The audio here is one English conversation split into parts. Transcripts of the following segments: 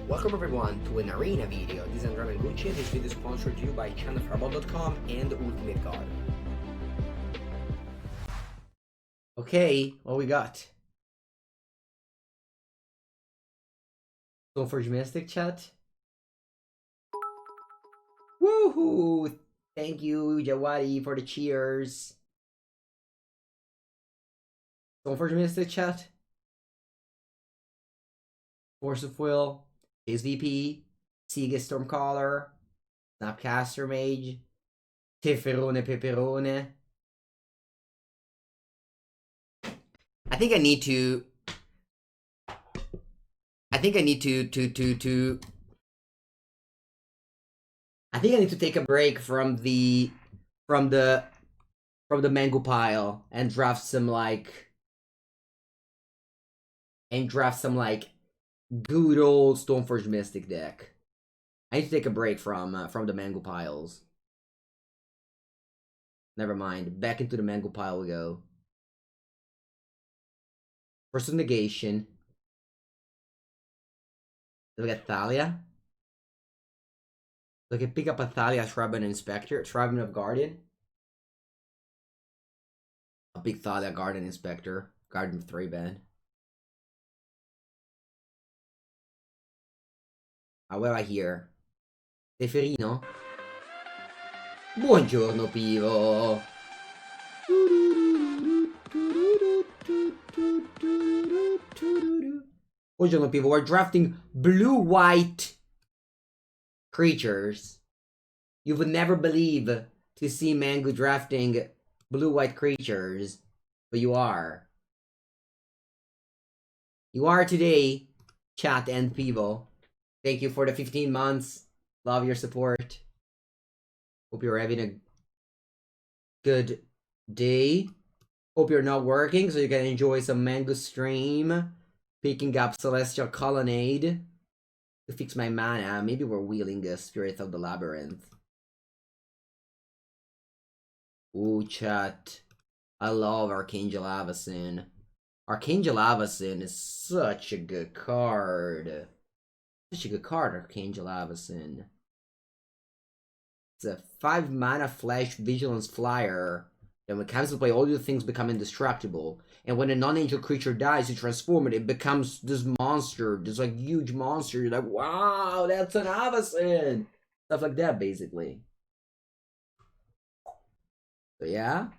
Welcome everyone to an arena video. This is Andrea Mengucci and this video is sponsored to you by channelfireball.com and Ultimate God. Okay, what we got? Stoneforge Mystic chat? Woohoo! Thank you, Jawadi, for the cheers. Stoneforge Mystic chat? Force of Will, Chase VP, Siga Stormcaller, Snapcaster Mage, Teferone Peperone. I think I need to take a break from the mango pile and draft some good old Stoneforge Mystic deck. I need to take a break from the mango piles. Never mind. Back into the mango pile we go. First negation. Look at Thalia. Look at pick up a Thalia Shrubman Inspector, Shrubman of Guardian. A big Thalia Garden Inspector, Garden of 3-band. What do I hear? Teferino? Buongiorno, Pivo! Buongiorno, Pivo. We're drafting blue-white creatures. You would never believe to see Mango drafting blue-white creatures, but you are. You are today, chat and Pivo. Thank you for the 15 months. Love your support. Hope you're having a good day. Hope you're not working so you can enjoy some Mango stream. Picking up Celestial Colonnade to fix my mana. Maybe we're wheeling a Spirit of the Labyrinth. Ooh, chat. I love Archangel Avacyn. Archangel Avacyn is such a good card. Such a good card, Archangel Avacyn. It's a 5 mana flash vigilance flyer. And when it comes to play, all your things become indestructible. And when a non-angel creature dies, you transform it. It becomes this monster, this like huge monster. You're like, wow, that's an Avacyn. Stuff like that, basically. So yeah,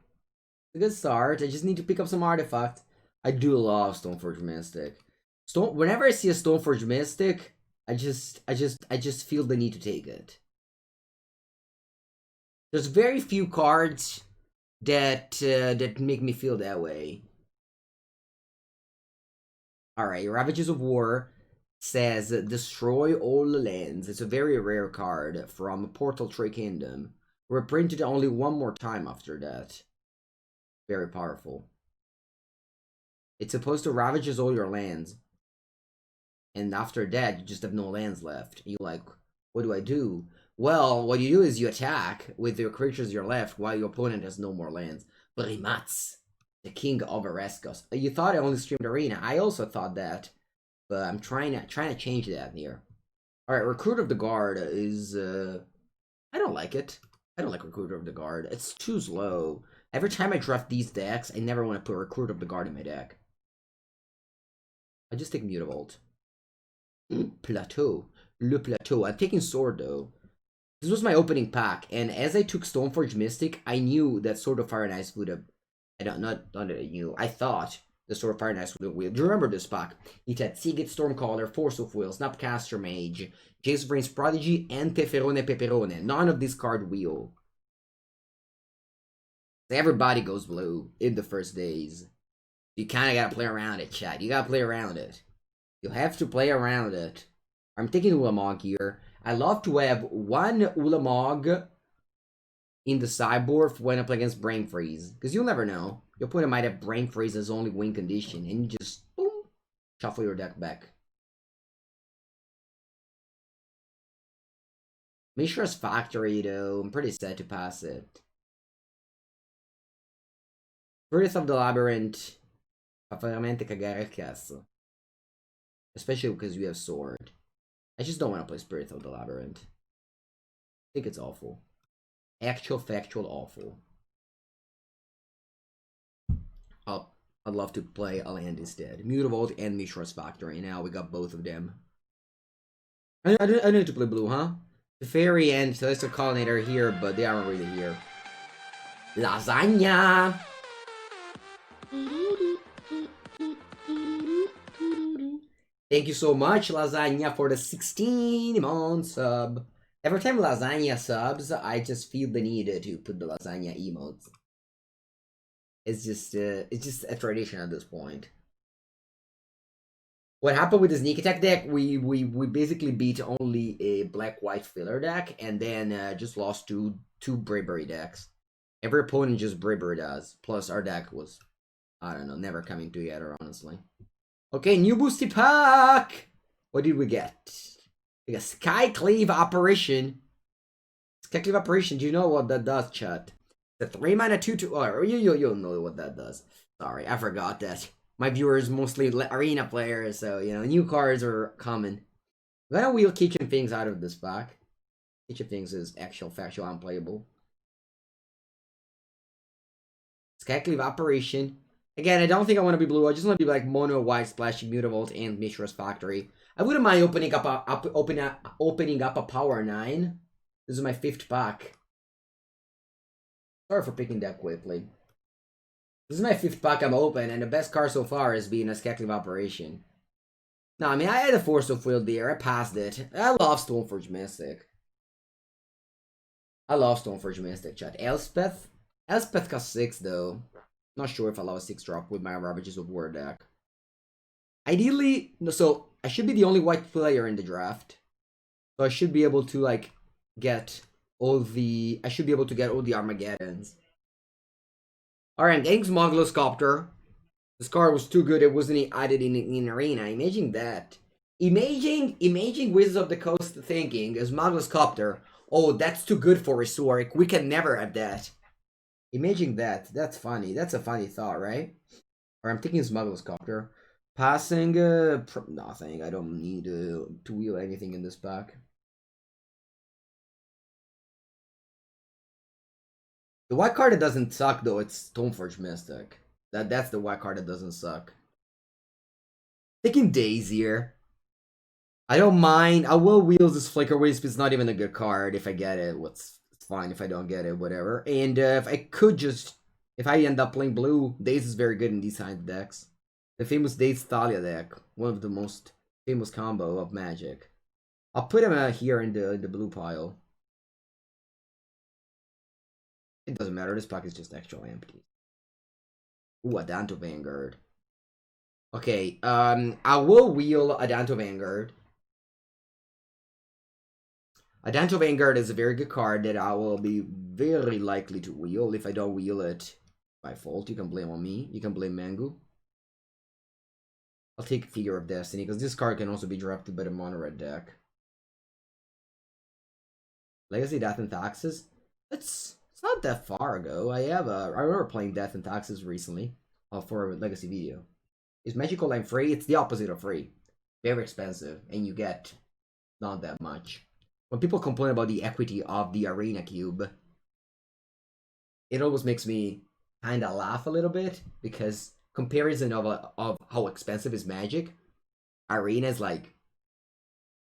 it's a good start. I just need to pick up some artifacts. I do love Stoneforge Mystic. Whenever I see a Stoneforge Mystic, I just feel the need to take it. There's very few cards that make me feel that way. Alright, Ravages of War says destroy all the lands. It's a very rare card from Portal Tree Kingdom. Reprinted only one more time after that. Very powerful. It's supposed to ravages all your lands. And after that, you just have no lands left. You're like, what do I do? Well, what you do is you attack with your creatures you're left while your opponent has no more lands. Brimatz, the king of Ereskos. You thought I only streamed Arena. I also thought that. But I'm trying to change that here. Alright, Recruit of the Guard is I don't like it. I don't like Recruiter of the Guard. It's too slow. Every time I draft these decks, I never want to put Recruit of the Guard in my deck. I just take Mutavault. Plateau. Le Plateau. I'm taking Sword, though. This was my opening pack, and as I took Stoneforge Mystic, I knew that Sword of Fire and Ice would have... not that I knew. I thought the Sword of Fire and Ice would have wheeled. Do you remember this pack? It had Seagate Stormcaller, Force of Will, Snapcaster Mage, Jace Brain's Prodigy, and Teferone Peperone. None of these card wheel. Everybody goes blue in the first days. You kind of gotta play around it, chat. You gotta play around it. You have to play around it. I'm taking Ulamog here. I love to have one Ulamog in the sideboard when I play against Brain Freeze. Because you'll never know. Your opponent might have Brain Freeze as only win condition. And you just, boom, shuffle your deck back. Mishra's Factory, though. I'm pretty sad to pass it. Spirit of the Labyrinth. Fa veramente cagare il cazzo. Especially because you have Sword. I just don't want to play Spirit of the Labyrinth. I think it's awful. Actual, factual awful. I'd love to play a land instead. Mutavault and Mishra's Factory. Now we got both of them. I need to play blue, huh? The Fairy and Celestial Colonnade are here, but they aren't really here. Lasagna! Thank you so much, Lasagna, for the 16-month sub. Every time Lasagna subs, I just feel the need to put the Lasagna emotes. It's just a tradition at this point. What happened with the sneak attack deck? We basically beat only a black-white filler deck, and then just lost two Bravery decks. Every opponent just Bravery does. Plus, our deck was, I don't know, never coming together, honestly. Okay, new boosty pack! What did we get? We got Skycleave Apparition. Skycleave Apparition, do you know what that does, chat? The 3 mana 2/2. Oh, you'll know what that does. Sorry, I forgot that. My viewers mostly arena players, so you know, new cards are common. I'm gonna wheel Kitchen Things out of this pack. Kitchen Things is actual factual unplayable. Skycleave Apparition. Again, I don't think I want to be blue. I just want to be like mono white splashing Mutavault and Mishra's Factory. I wouldn't mind opening up a Power 9. This is my 5th pack. Sorry for picking that quickly. This is my 5th pack I'm open, and the best card so far has been a Skycleave Operation. No, I mean, I had a Force of Will there. I passed it. I love Stoneforge Mystic. I love Stoneforge Mystic, chat. Elspeth? Elspeth costs 6, though. Not sure if I allow a 6-drop with my Ravages of War deck. Ideally, no, so I should be the only white player in the draft. So I should be able to, like, get all the... I should be able to get all the Armageddons. Alright, thanks, Moglo Sculptor. This card was too good, it wasn't added in Arena. Imagine that. Imagine Wizards of the Coast thinking, as Moglo Sculptor, oh, that's too good for Historic, we can never have that. Imagine that. That's funny. That's a funny thought, right? Or I'm thinking Smuggler's Copter. Passing, nothing. I don't need to wheel anything in this pack. The white card that doesn't suck, though, it's Stoneforge Mystic. That's the white card that doesn't suck. Thinking Daisier. I don't mind. I will wheel this Flicker Wisp. It's not even a good card. If I get it, it's fine. If I don't get it, whatever. And if I could just... If I end up playing blue, Daze is very good in these kind of decks. The famous Daze Thalia deck. One of the most famous combo of Magic. I'll put him here in the blue pile. It doesn't matter. This pack is just actual empty. Ooh, Adanto Vanguard. Okay, I will wheel Adanto Vanguard. Adanto Vanguard is a very good card that I will be very likely to wheel. If I don't wheel it by fault, you can blame on me. You can blame Mangu. I'll take Figure of Destiny, because this card can also be drafted by the mono-red deck. Legacy Death and Taxes? It's not that far ago. I remember playing Death and Taxes recently for a Legacy video. Is Magical Line free? It's the opposite of free. Very expensive, and you get not that much. When people complain about the equity of the Arena Cube, it always makes me kind of laugh a little bit, because comparison of how expensive is Magic, Arena is like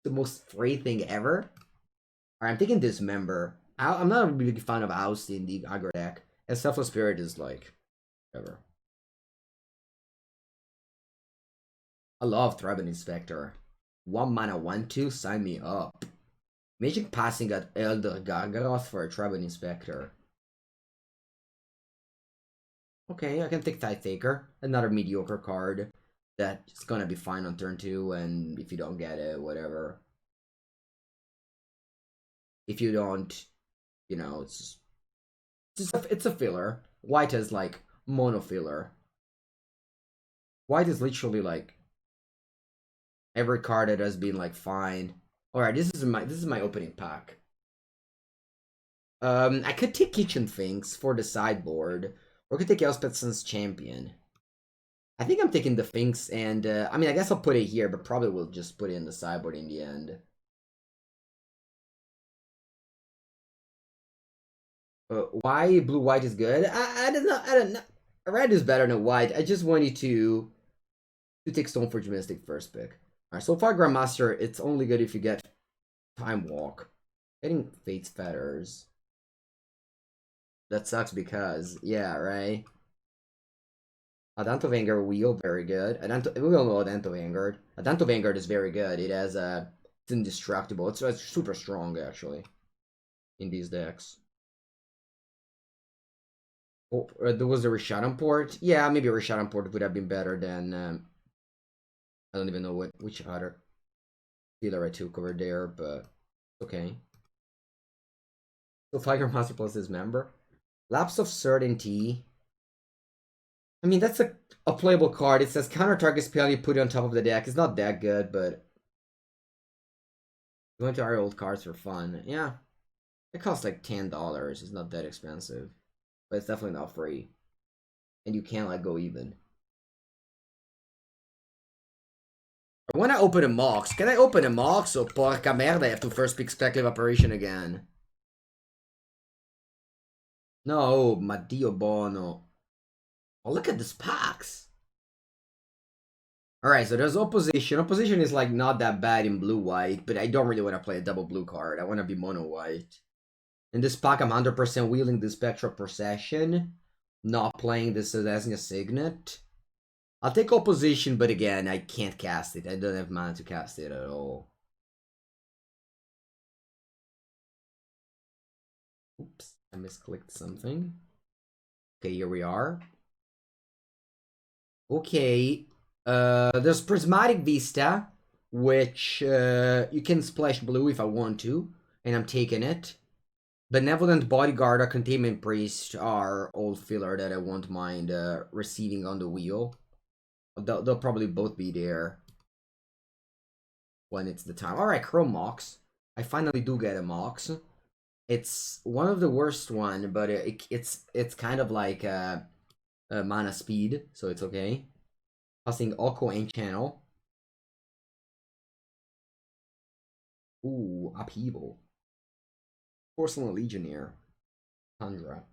the most free thing ever. Alright, I'm thinking Dismember. I'm not a big fan of Oust in the aggro deck, and Selfless Spirit is like, whatever. I love Threaten Inspector. 1 mana 1/2, sign me up. Imagine passing at Elder Gargaroth for a Threaten Inspector. Okay, I can take Tithe Taker. Another mediocre card that's gonna be fine on turn 2, and if you don't get it, whatever. If you don't, you know, it's a filler. White is like mono filler. White is literally like every card that has been like fine. Alright, this is my opening pack. I could take Kitchen Things for the sideboard, or I could take Elspeth's Champion. I think I'm taking the Finks, and I mean, I guess I'll put it here, but probably will just put it in the sideboard in the end. Why blue-white is good? I don't know. I don't know. Red is better than white. I just want you to take Stoneforge Mystic first pick. Alright, so far Grandmaster, it's only good if you get Time Walk. Getting Fate's Fetters. That sucks because, yeah, right? Adanto Vanguard Wheel, very good. We all know Adanto Vanguard. Adanto Vanguard is very good. It has a... It's indestructible. It's super strong, actually, in these decks. Oh, there was a Rishadan port. Yeah, maybe a Rishadan port would have been better than... I don't even know which other dealer I took over there, but okay. So Fire Master plus his member. Lapse of Certainty. I mean, that's a playable card. It says counter target spell, you put it on top of the deck. It's not that good, but going to our old cards for fun. Yeah. It costs like $10. It's not that expensive. But it's definitely not free. And you can't let go even. I want to open a Mox. Can I open a Mox? Or porca merda, I have to first pick Speculative Operation again. No, ma Dio Bono. Oh, look at this packs. Alright, so there's Opposition. Opposition is like not that bad in blue-white, but I don't really want to play a double blue card. I want to be mono-white. In this pack, I'm 100% wielding the Spectral Procession. Not playing this as a Signet. I'll take Opposition, but again, I can't cast it. I don't have mana to cast it at all. Oops, I misclicked something. Okay, here we are. Okay, there's Prismatic Vista, which you can splash blue if I want to, and I'm taking it. Benevolent Bodyguard or Containment Priest are old filler that I won't mind receiving on the wheel. They'll probably both be there when it's the time. Alright, Chrome Mox. I finally do get a Mox. It's one of the worst one, but it's kind of like mana speed, so it's okay. Passing Oko and Channel. Ooh, Upheaval. Porcelain Legionnaire. Tundra.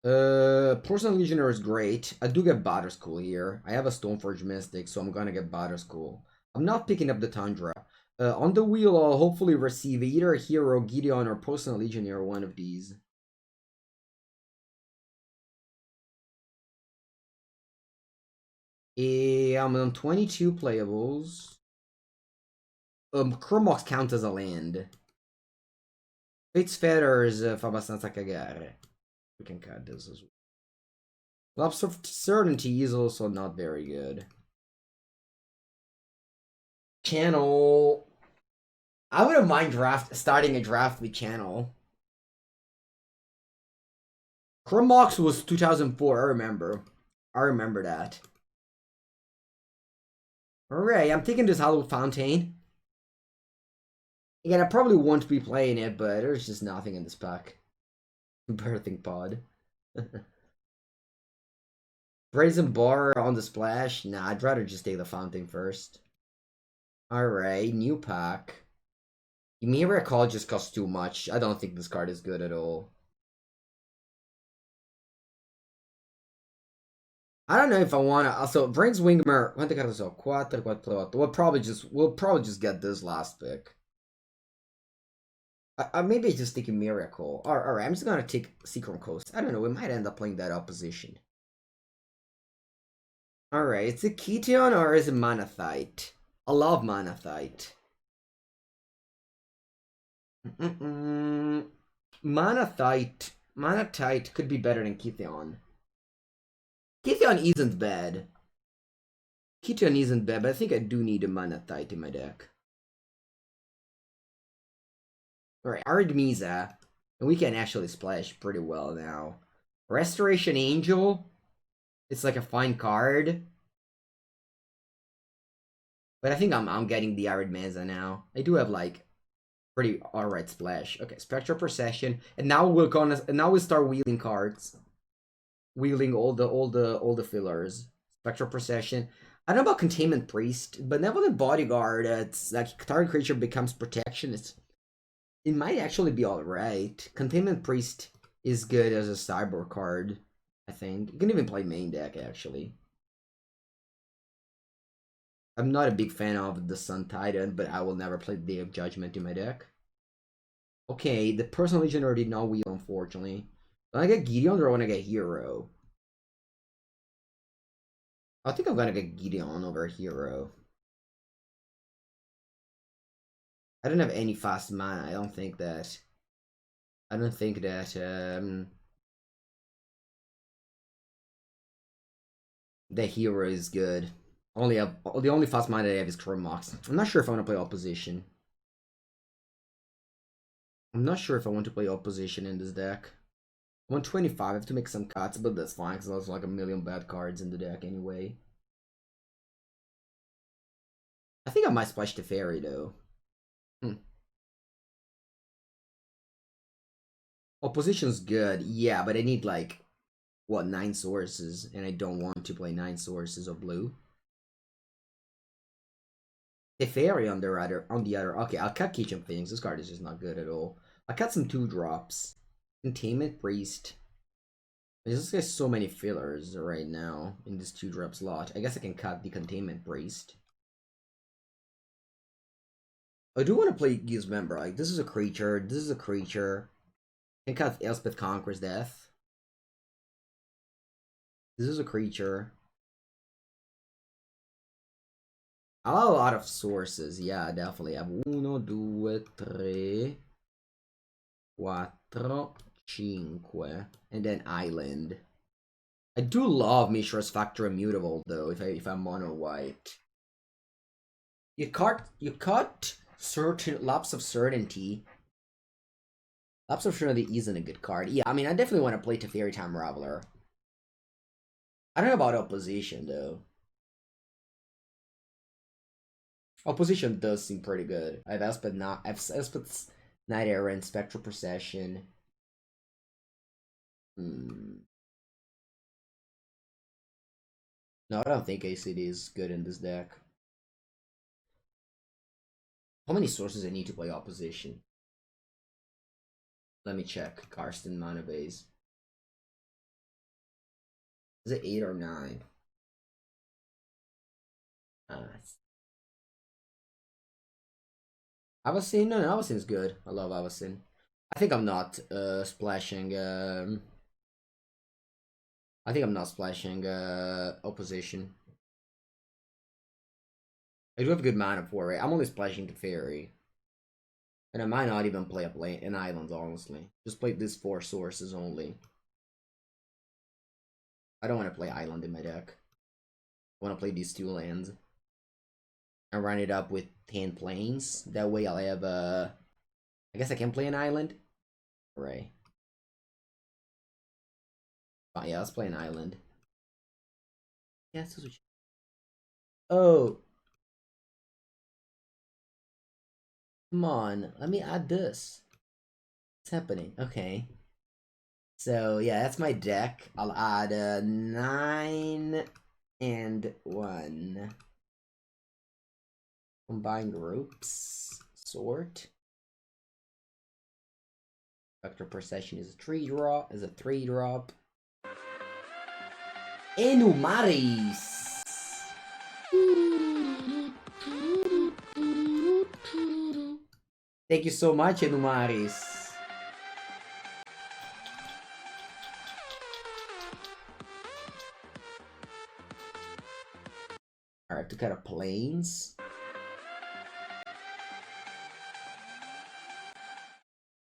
Porcelain Legionnaire is great. I do get Batterskull here. I have a Stoneforge Mystic, so I'm gonna get Batterskull. I'm not picking up the Tundra. On the wheel, I'll hopefully receive either Hero, Gideon, or Porcelain Legionnaire, one of these. I'm on 22 playables. Chromox count as a land. Fate's Fetters fa abbastanza cagare. We can cut this as well. Lapse of Certainty is also not very good. Channel. I wouldn't mind starting a draft with Channel. Chromox was 2004, I remember. I remember that. Alright, I'm taking this Hollow Fountain. Again, I probably won't be playing it, but there's just nothing in this pack. Birthing Pod. Brazen Bar on the splash? Nah, I'd rather just take the Fountain first. Alright, new pack. Ymir Call just costs too much. I don't think this card is good at all. I don't know if I wanna. Also, Brings Wingmer. Quante carte so? 4, 4, 8. We'll probably just get this last pick. Maybe just take a Miracle. Alright, I'm just gonna take Secret Coast. I don't know, we might end up playing that opposition. Alright, it's a Kition or is it Manathite? I love Manathite. Manathite could be better than Kition. Kition isn't bad. Kition isn't bad, but I think I do need a Manathite in my deck. Alright, Ardmisa. And we can actually splash pretty well now. Restoration Angel. It's like a fine card. But I think I'm getting the Ardmisa now. I do have like pretty alright splash. Okay, Spectral Procession. And now we'll start wheeling cards. Wheeling all the fillers. Spectral Procession. I don't know about Containment Priest, but Benevolent Bodyguard, it's like target creature becomes protection. It might actually be alright. Containment Priest is good as a cyber card, I think. You can even play main deck, actually. I'm not a big fan of the Sun Titan, but I will never play Day of Judgment in my deck. Okay, the Personal Legionnaire did not wheel, unfortunately. Do I get Gideon or I want to get Hero? I think I'm gonna get Gideon over Hero. I don't have any fast mana. I don't think that. The Hero is good. The only fast mana I have is Chromox. I'm not sure if I want to play opposition. I'm not sure if I want to play opposition in this deck. 125, I have to make some cuts, but that's fine because there's like a million bad cards in the deck anyway. I think I might splash the Fairy though. Opposition's good, yeah, but I need like, what, 9 sources, and I don't want to play 9 sources of blue. Teferi on the other. Okay, I'll cut Kitchen Phoenix. This card is just not good at all. I'll cut some 2-drops. Containment Priest. There's just so many fillers right now in this 2-drop slot. I guess I can cut the Containment Priest. I do want to play Gizmember. Like, this is a creature. This is a creature. I can cut Elspeth Conquers Death. This is a creature. I have a lot of sources. Yeah, definitely. I have 1, 2, 3, 4, 5, and then Island. I do love Mishra's Factor Immutable though. If I'm mono white, you cut certain Lapse of Certainty. Lapse of Certainty isn't a good card. Yeah, I mean I definitely want to play Teferi Time Raveler. I don't know about opposition though. Opposition does seem pretty good. I have Elspeth's Night Errant, Spectral Procession. No, I don't think ACD is good in this deck. How many sources I need to play opposition? Let me check. Karsten mana base. Is it 8 or 9? Avacyn? No, Avacyn's good. I love Avacyn. I think I'm not splashing. I think I'm not splashing opposition. I do have good mana for it. I'm only splashing the Fairy. And I might not even play an island, honestly. Just play these 4 sources only. I don't want to play island in my deck. I want to play these 2 lands. And run it up with 10 planes. That way I'll have a... I guess I can play an island. Right. Oh, yeah, let's play an island. Yeah, that's what you... Oh. Come on. Let me add this. What's happening? Okay. So, yeah, that's my deck. I'll add 9 and 1. Combine groups. Sort. Vector Procession is a 3-drop. Enumaris! Thank you so much, Enumaris. Alright, to cut a planes.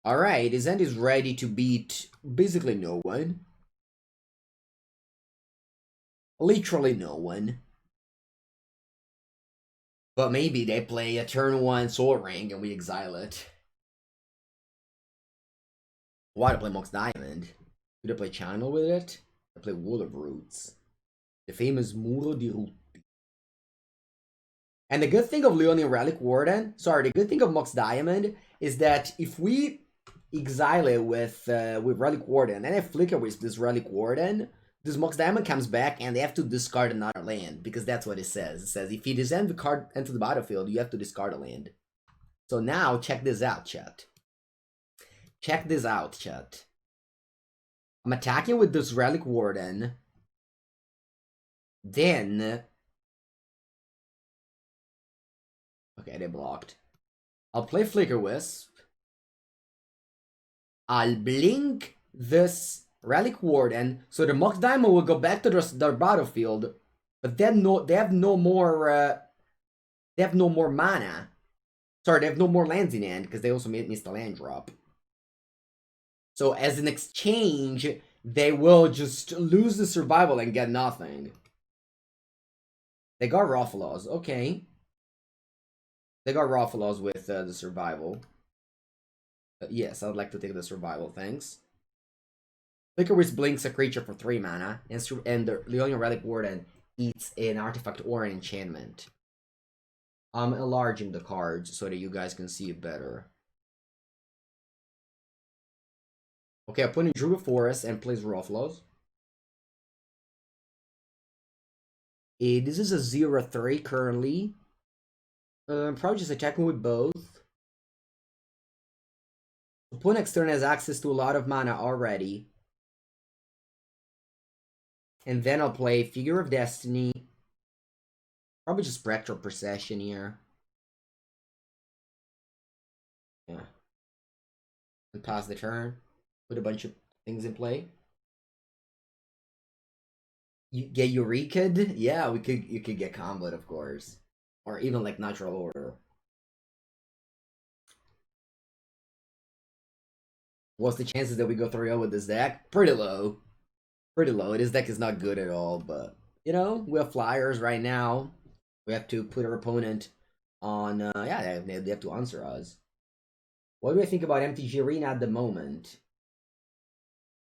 Alright, his end is ready to beat basically no one. Literally no one. But maybe they play a turn 1 Soul Ring and we exile it. Why to play Mox Diamond? Could I play Channel with it? I play Wool of Roots. The famous Muro di Ruti. And the good thing of Leonin Relic Warden, the good thing of Mox Diamond is that if we exile it with Relic Warden and I flicker with this Relic Warden, this Mox Diamond comes back and they have to discard another land because that's what it says. It says if you descend the card into the battlefield, you have to discard a land. So now check this out, chat. Check this out, chat. I'm attacking with this Relic Warden. Then... Okay, they blocked. I'll play Flicker Wisp. I'll blink this Relic Warden, so the Mox Diamond will go back to their battlefield, but then they have no more mana. Sorry, they have no more lands in hand because they also missed the land drop. So as an exchange, they will just lose the survival and get nothing. They got Ruffalows, okay. They got Ruffalows with the survival. Yes, I would like to take the survival, thanks. Flicker Wisp blinks a creature for 3 mana, and the Leonia Relic Warden eats an artifact or an enchantment. I'm enlarging the cards so that you guys can see it better. Okay, I put in Druid Forest and plays Ruffalows. This is a 0-3 currently. I'm probably just attacking with both. Opponent's turn has access to a lot of mana already. And then I'll play Figure of Destiny. Probably just Spectral Procession here. Yeah. And pass the turn. Put a bunch of things in play. You get Eureka'd? Yeah, you could get Combat, of course. Or even like Natural Order. What's the chances that we go 3-0 with this deck? Pretty low. Pretty low. This deck is not good at all, but you know, we have flyers right now. We have to put our opponent on yeah, they have to answer us. What do I think about MTG Arena at the moment?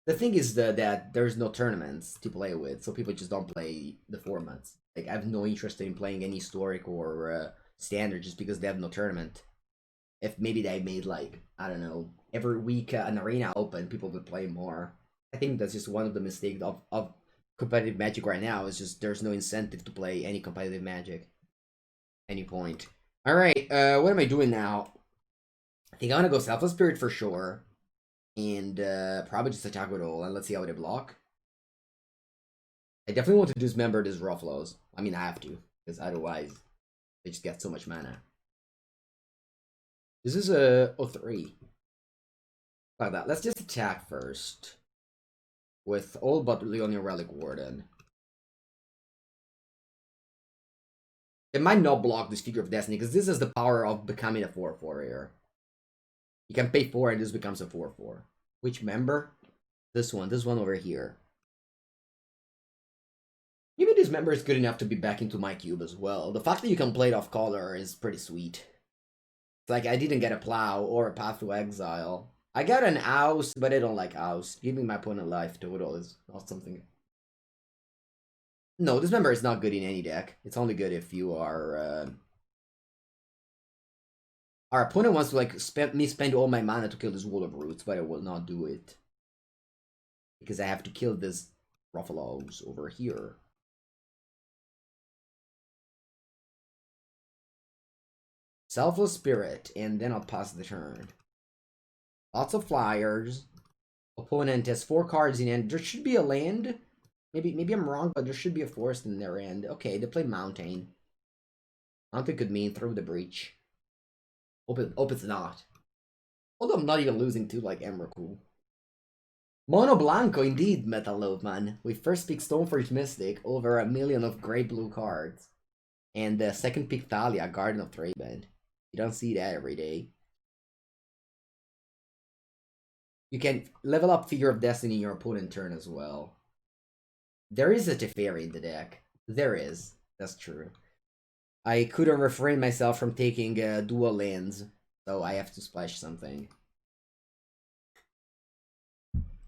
The thing is that there's no tournaments to play with, so people just don't play the formats. Like, I have no interest in playing any historic or standard just because they have no tournament. If maybe they made, like, I don't know, every week an arena open, people would play more. I think that's just one of the mistakes of competitive Magic right now, is just there's no incentive to play any competitive Magic. Any point. Alright, what am I doing now? I think I'm gonna go Selfless Spirit for sure. And probably just attack with all, and let's see how they block. I definitely want to dismember this Ruffalows. I mean, I have to, because otherwise they just get so much mana. This is a 0-3. Like that. Let's just attack first. With all but Leonia Relic Warden. It might not block this Figure of Destiny, because this is the power of becoming a 4-4 here. You can pay 4 and this becomes a 4-4. Which member? This one over here. Maybe this member is good enough to be back into my cube as well. The fact that you can play it off color is pretty sweet. It's like I didn't get a Plow or a Path to Exile. I got an Oust, but I don't like Oust. Giving my opponent life total is not something. No, this member is not good in any deck. It's only good if you are... Our opponent wants to like spend all my mana to kill this Wall of Roots, but I will not do it. Because I have to kill this Ruffalows over here. Selfless Spirit, and then I'll pass the turn. Lots of flyers. Opponent has 4 cards in hand. There should be a land. Maybe I'm wrong, but there should be a forest in their end. Okay, they play Mountain. Mountain could mean through the breach. Hope it's not. Although I'm not even losing to like Emrakul. Mono Blanco, indeed, Metal Loveman. We first pick Stoneforge Mystic over 1 million of gray blue cards. And the second pick Thalia, Garden of Thraben. You don't see that every day. You can level up Figure of Destiny in your opponent's turn as well. There is a Teferi in the deck. There is. That's true. I couldn't refrain myself from taking dual lands, so I have to splash something.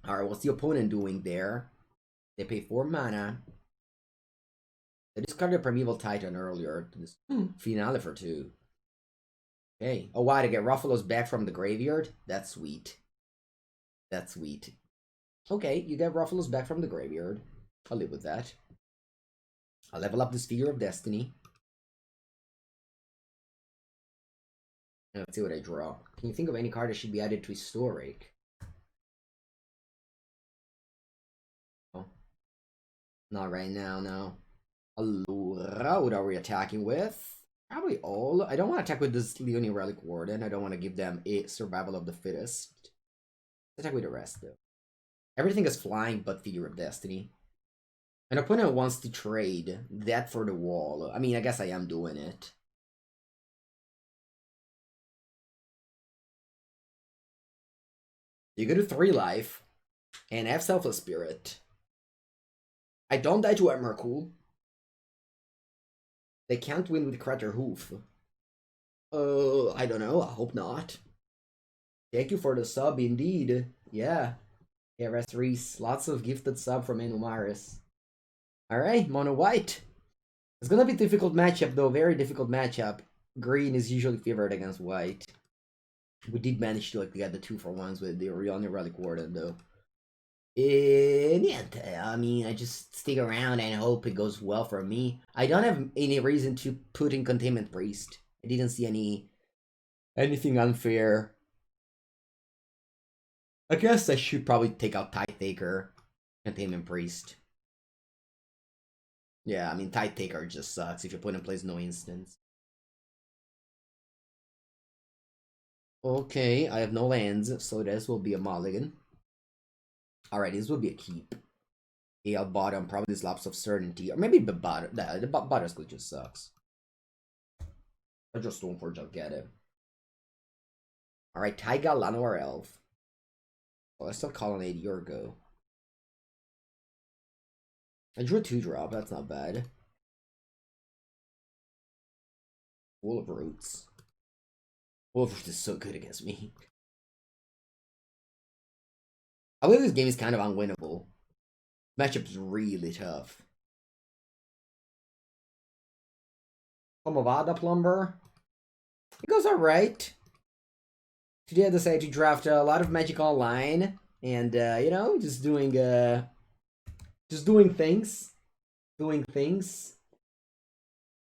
Alright, what's the opponent doing there? They pay 4 mana. They discarded a Primeval Titan earlier to this finale for 2. Okay. Oh wow, to get Ruffalows back from the graveyard? That's sweet. That's sweet. Okay, you get Ruffalows back from the graveyard. I'll live with that. I'll level up this Figure of Destiny. Let's see what I draw. Can you think of any card that should be added to historic? Oh, not right now, no. Allura, what are we attacking with? Probably all. I don't want to attack with this Leonie Relic Warden. I don't want to give them a survival of the fittest. Attack with the rest, though. Everything is flying but Fear of Destiny. An opponent wants to trade that for the wall. I mean, I guess I am doing it. You go to 3 life and have Selfless Spirit. I don't die to Emrakul. They can't win with Crater Hoof. I don't know. I hope not. Thank you for the sub, indeed. Yeah. Yeah, Rest Reese. Lots of gifted sub from Enumaris. Alright, Mono White. It's gonna be a difficult matchup, though. Very difficult matchup. Green is usually favored against white. We did manage to like get the 2-for-1s with the Orion Relic Warden, though. Yeah, I mean, I just stick around and hope it goes well for me. I don't have any reason to put in Containment Priest. I didn't see anything unfair. I guess I should probably take out Tide Taker, Containment Priest. Yeah, I mean, Tide Taker just sucks if you put in place no instance. Okay, I have no lands, so this will be a mulligan. Alright, this will be a keep. Yeah, bottom, probably this Lapse of Certainty. Or maybe the bottom. The bottom glitch just sucks. I just Stoneforge, I'll get it. Alright, Taiga, Llanowar Elf. Oh, I still Colonnade Yurgo. I drew a 2-drop, that's not bad. Wall of Roots. Wall of Roots is so good against me. I believe this game is kind of unwinnable. Matchup is really tough. Pomavada Plumber. It goes alright. Today I decided to draft a lot of Magic Online. And, you know, just doing things. Doing things.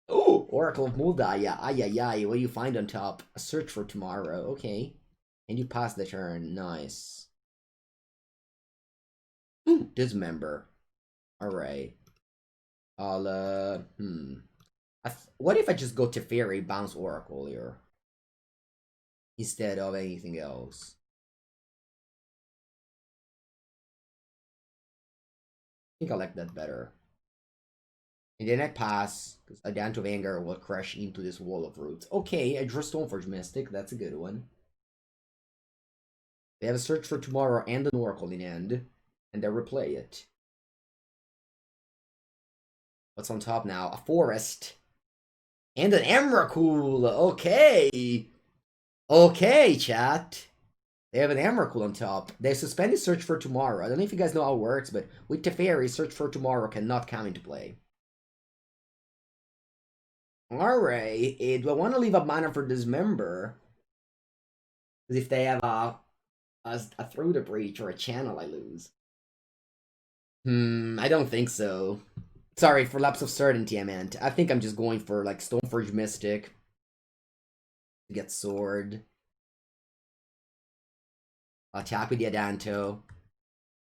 Oh, Oracle of Muldaya. Ay. What do you find on top? A Search for Tomorrow. Okay. And you pass the turn. Nice. Ooh, Dismember. Alright. I'll, what if I just go Teferi, bounce Oracle here? Instead of anything else. I think I like that better. And then I pass, because a Dance of Anger will crash into this Wall of Roots. Okay, I draw Stoneforge Mystic, that's a good one. They have a Search for Tomorrow and an Oracle in hand, and they replay it. What's on top now? A Forest. And an Emrakul! Okay! Okay, chat. They have an Emrakul on top. They suspended Search for Tomorrow. I don't know if you guys know how it works, but with Teferi, Search for Tomorrow cannot come into play. Alright, do I want to leave a mana for Dismember? Because if they have a Through the Breach or a Channel, I lose. I don't think so. Sorry, for Lapse of Certainty, I meant. I think I'm just going for, like, Stoneforge Mystic. To get Sword. I'll attack with the Adanto.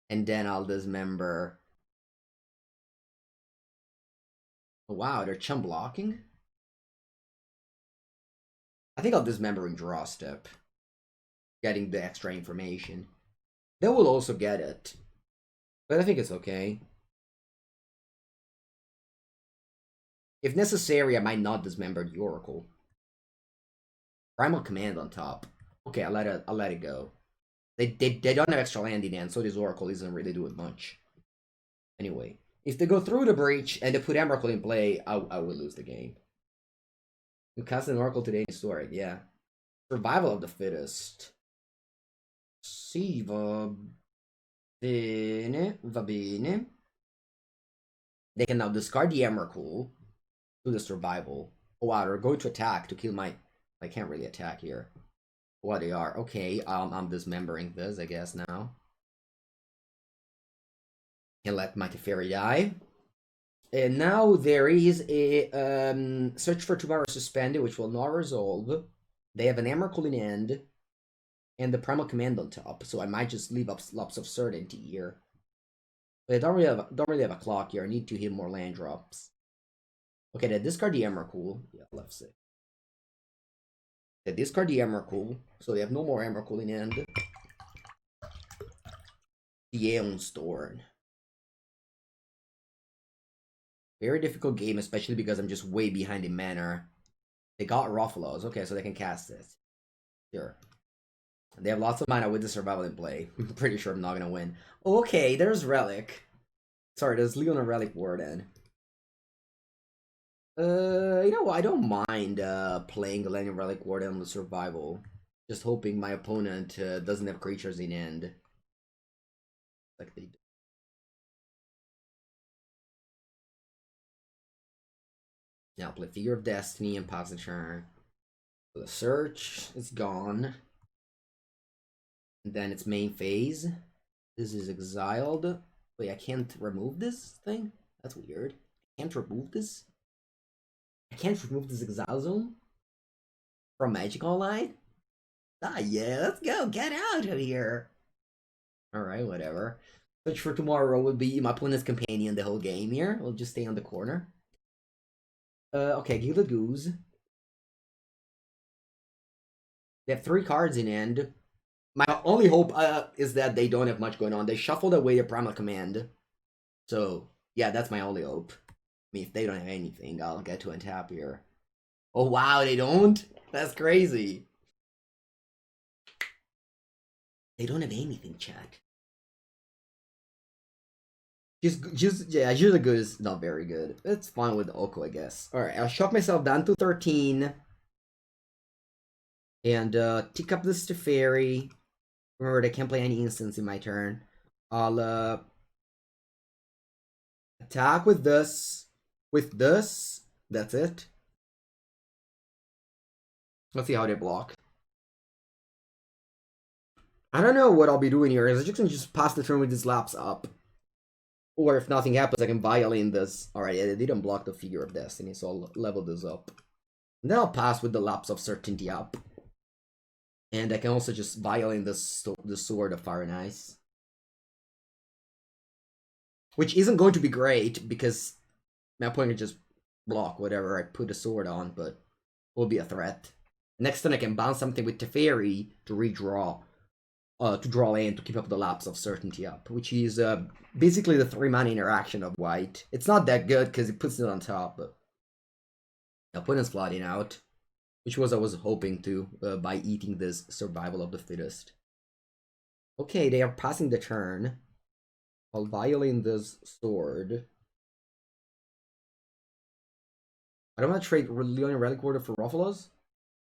And then I'll Dismember. Oh, wow, they're chum blocking? I think I'll Dismember and draw step. Getting the extra information. They will also get it. But I think it's okay. If necessary, I might not Dismember the Oracle. Primal Command on top. Okay, I'll let it go. They don't have extra land in hand, so this Oracle isn't really doing much. Anyway, if they go through the breach and they put Emrakul in play, I will lose the game. You cast an Oracle today in Historic, yeah. Survival of the Fittest. Sì, va bene. They can now discard the Emrakul to the Survival. Oh wow, they're going to attack to kill my... I can't really attack here. What they are. Okay, I'm dismembering this, I guess, now. Can let my Teferi die. And now there is a Search for Tomorrow suspended, which will not resolve. They have an Emrakul in hand and the Primal Command on top, so I might just leave up Lops of Certainty here. But I don't really have a clock here. I need to hit more land drops. Okay, they discard the Emrakul. Yeah, left side. They discard the Emrakul, so they have no more Emrakul in hand. The Aeon Storm. Very difficult game, especially because I'm just way behind in mana. They got Roffalos. Okay, so they can cast it. Sure. They have lots of mana with the survival in play. I'm pretty sure I'm not gonna win. Okay, there's Relic. Sorry, there's Leona Relic Warden. You know what? I don't mind playing the Leona Relic Warden on the survival. Just hoping my opponent doesn't have creatures in hand. Like they do. Now play Figure of Destiny and pass the turn. The search is gone. And then its main phase. This is exiled. Wait, I can't remove this thing? That's weird. I can't remove this? I can't remove this exile zone? From Magic Online? Ah, yeah, let's go. Get out of here. Alright, whatever. Search for Tomorrow would be my opponent's companion the whole game here. We'll just stay on the corner. Okay, Gilded Goose. They have 3 cards in hand. My only hope is that they don't have much going on. They shuffled away a Primal Command. So, yeah, that's my only hope. I mean, if they don't have anything, I'll get to untap here. Oh, wow, they don't? That's crazy. They don't have anything, chat. Yeah, Gilded Goose is not very good. It's fine with Oko, I guess. Alright, I'll shove myself down to 13. And tick up this to Fairy. Remember, I can't play any instants in my turn. I'll attack with this. With this. That's it. Let's see how they block. I don't know what I'll be doing here. I just pass the turn with these laps up. Or if nothing happens, I can violate this. Alright, yeah, they didn't block the Figure of Destiny, so I'll level this up. And then I'll pass with the Lapse of Certainty up. And I can also just violate the Sword of Fire and Ice. Which isn't going to be great, because my opponent can just block whatever I put the sword on, but will be a threat. Next turn I can bounce something with Teferi to redraw. To draw land to keep up the Lapse of Certainty up, which is basically the 3-mana interaction of white. It's not that good because it puts it on top, but the opponent's flooding out. Which was I was hoping to by eating this Survival of the Fittest. Okay, they are passing the turn. While violating this sword. I don't want to trade Leona Relic Warden for Roffalos?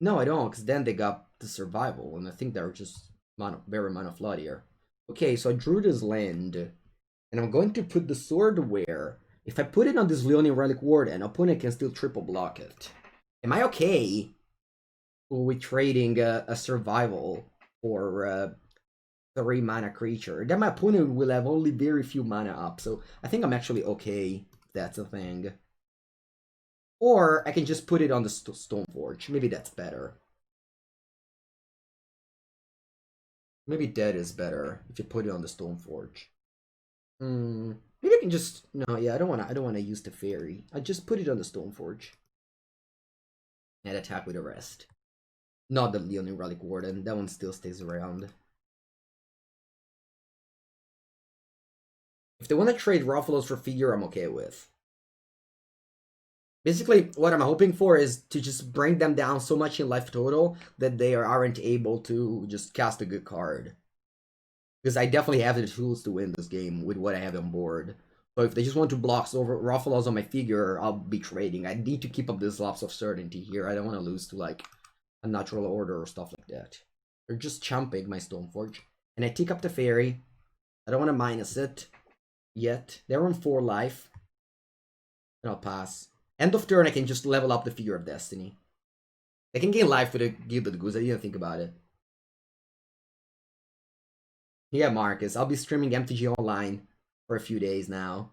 No, I don't, because then they got the Survival, and I think they're just very mana floodier. Okay, so I drew this land, and I'm going to put the sword where, if I put it on this Leona Relic Warden, opponent can still triple block it. Am I okay with trading a survival for a 3-mana creature? Then my opponent will have only very few mana up, so I think I'm actually okay if that's a thing. Or I can just put it on the Stoneforge. Maybe that's better. Maybe that is better if you put it on the Stoneforge. Maybe I can just no, yeah, I don't wanna use the fairy. I just put it on the Stoneforge. And attack with the rest. Not the Leona Relic Warden, that one still stays around. If they want to trade Roffalos for Figure, I'm okay with. Basically, what I'm hoping for is to just bring them down so much in life total that they aren't able to just cast a good card. Because I definitely have the tools to win this game with what I have on board. So if they just want to block over Roffalos on my Figure, I'll be trading. I need to keep up this Lapse of Certainty here. I don't want to lose to like a Natural Order or stuff like that. They're just chumping my Stoneforge. And I tick up the Fairy. I don't want to minus it yet. They're on 4 life. And I'll pass. End of turn, I can just level up the Figure of Destiny. I can gain life with a Gilded Goose. I didn't think about it. Yeah, Marcus. I'll be streaming MTGO Online for a few days now.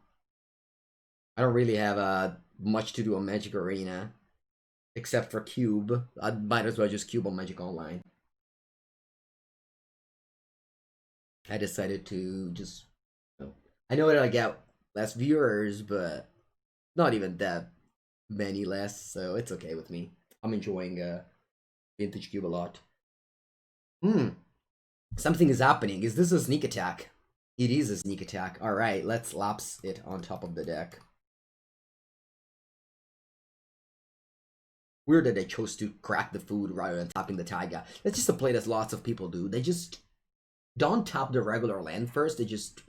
I don't really have much to do on Magic Arena. Except for Cube. I might as well just Cube on Magic Online. I decided to just... I know that I get less viewers, but not even that many less, so it's okay with me. I'm enjoying Vintage Cube a lot. Something is happening. Is this a sneak attack? It is a sneak attack. Alright, let's lapse it on top of the deck. Weird that they chose to crack the food rather than tapping the taiga. That's just a play that lots of people do. They just don't tap the regular land first. They just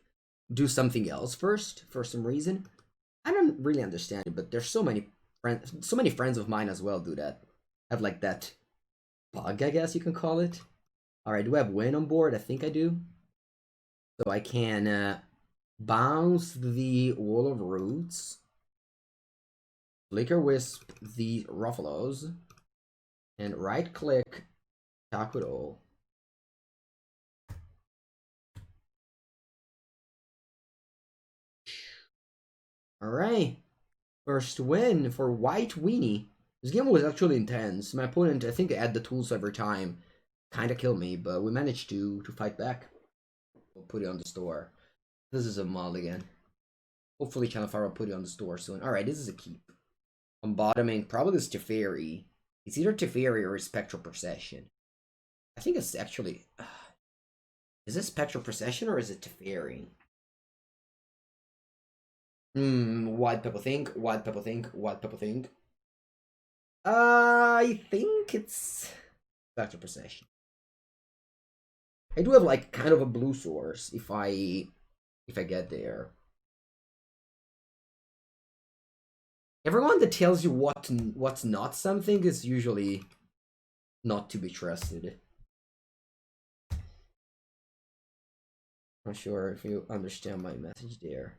do something else first for some reason. I don't really understand it, but there's so many friends of mine as well do that. Have like that bug, I guess you can call it. Alright, do I have win on board? I think I do. So I can bounce the Wall of Roots. Flicker Wisp the Ruffalos. And right click, attack with all. Alright. First win for White Weenie. This game was actually intense. My opponent, I think, had the tools every time. Kinda killed me, but we managed to fight back. We'll put it on the store. This is a mulligan. Hopefully Channel Fire will put it on the store soon. Alright, this is a keep. I'm bottoming probably this Teferi. It's either Teferi or Spectral Procession. I think it's actually... is this Spectral Procession or is it Teferi? What people think? What people think? What people think? I think it's Spectral Procession. I do have like kind of a blue source if I get there. Everyone that tells you what's not something is usually not to be trusted. Not sure if you understand my message there.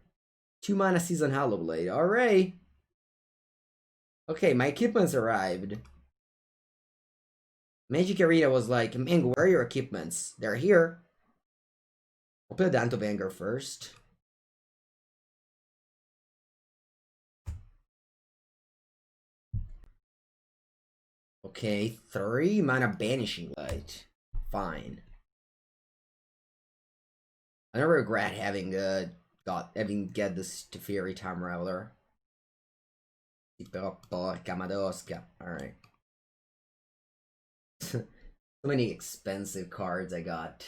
2 mana Season Hallowblade. Alright. Okay, my equipments arrived. Magic Arena was like, Mango, where are your equipments? They're here. I'll play Dance of Anger first. Okay, 3 mana Banishing Light. Fine. I don't regret having get this Teferi Time Raveler. Alright. So many expensive cards I got.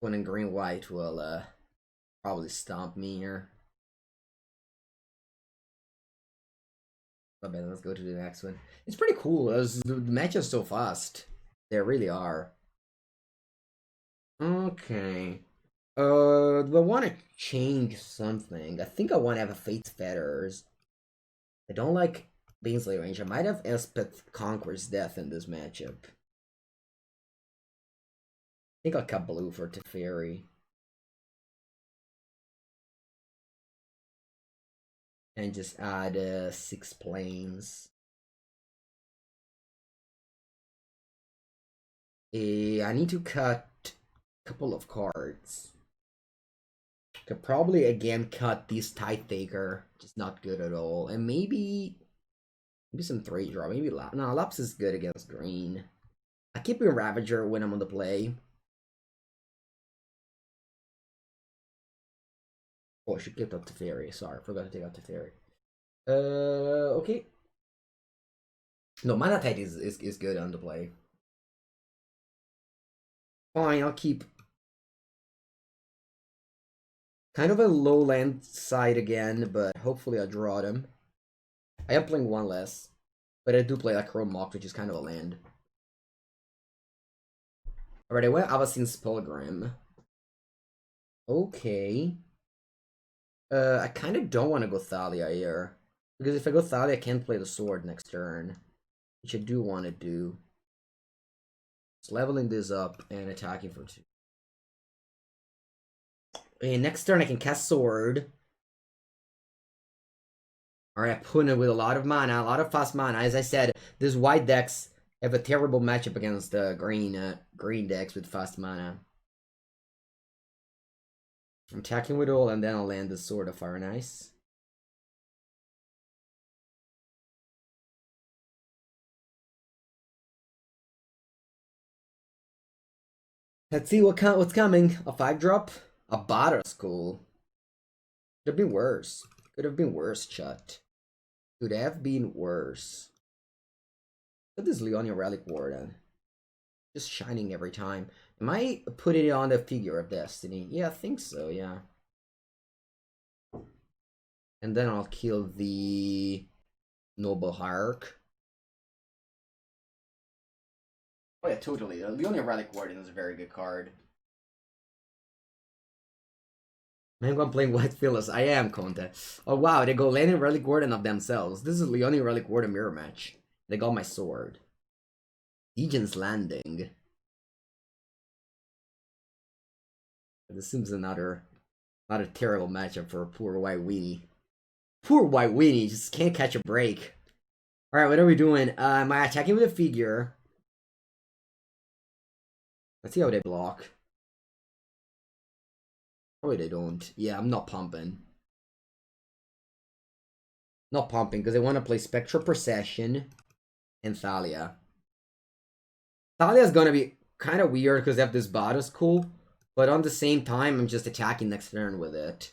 One in green white will probably stomp me here. Okay, let's go to the next one. It's pretty cool. The matches so fast. They really are. Okay. Do I want to change something? I think I want to have a Fate's Fetters. I don't like Baneslayer range. I might have Elspeth Conqueror's Death in this matchup. I think I'll cut blue for Teferi. And just add 6 planes. I need to cut a couple of cards. Could probably again cut this Tidetaker, just not good at all. And maybe some 3 draw. Maybe no, Laps is good against green. I keep a Ravager when I'm on the play. Oh, I should get up Teferi. Sorry, forgot to take out Teferi. Okay. No, Mana Tide is good on the play. Fine, I'll keep kind of a low land side again, but hopefully I'll draw them. I am playing 1 less, but I do play like Chrome Mock, which is kind of a land. Alright, I went Avacin's Pilgrim. Okay. I kind of don't want to go Thalia here. Because if I go Thalia, I can't play the sword next turn. Which I do want to do. Just leveling this up and attacking for 2. Okay, next turn I can cast Sword. Alright, I put it with a lot of mana, a lot of fast mana. As I said, these white decks have a terrible matchup against green decks with fast mana. I'm attacking with all, and then I'll land the Sword of Fire and Ice. Let's see what's coming. A 5-drop? A Bada School. Could have been worse. Could have been worse, chat. Could have been worse. Look at this Leonia Relic Warden. Just shining every time. Am I putting it on the Figure of Destiny? Yeah, I think so, yeah. And then I'll kill the Noble Hierarch. Oh yeah, totally. Leonia Relic Warden is a very good card. Mango, I'm playing White Phyllis. I am, Conte. Oh wow, they go Leonia Relic Warden of themselves. This is Leonia Relic Warden mirror match. They got my sword. Legion's Landing. This seems another terrible matchup for poor White Weenie. Poor White Weenie just can't catch a break. Alright, what are we doing? Am I attacking with a Figure? Let's see how they block. Probably they don't. Yeah, I'm not pumping. Not pumping, because I want to play Spectral Procession and Thalia. Thalia's gonna be kind of weird because they have this Bada School, but on the same time, I'm just attacking next turn with it.